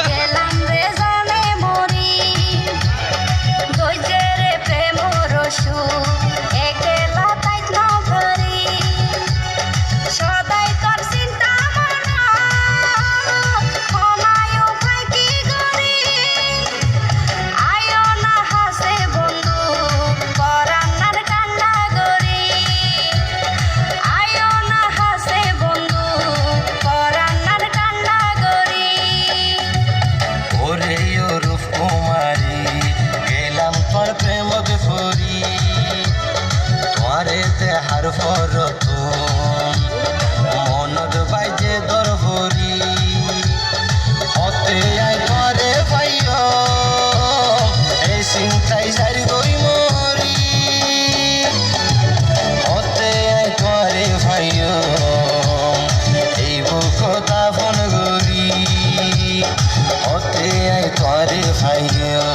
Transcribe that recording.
গেলাম রে জানে মরি দইজে রে প্রেম রসু একলা তাইত না ভরি সদাই তোর চিন্তা মনা ক্ষমায়ও ফাঁকি গরি আয়ো না হাসে বন্ধু পরান্নার কান্না গরি আয়ো না হাসে বন্ধু পরান্নার কান্না গরি ওরে ও রূপকুমারী গেলাম তোর প্রেম বিফরি তোরে দেহার পরতুন মনত বাইজে দরভরি হতে আই তোরে পাইও এই চিন্তাই সারি গই মরি হতে আই তোরে পাইও এই বুক দাফন গরি হতে আই তোরে পাইও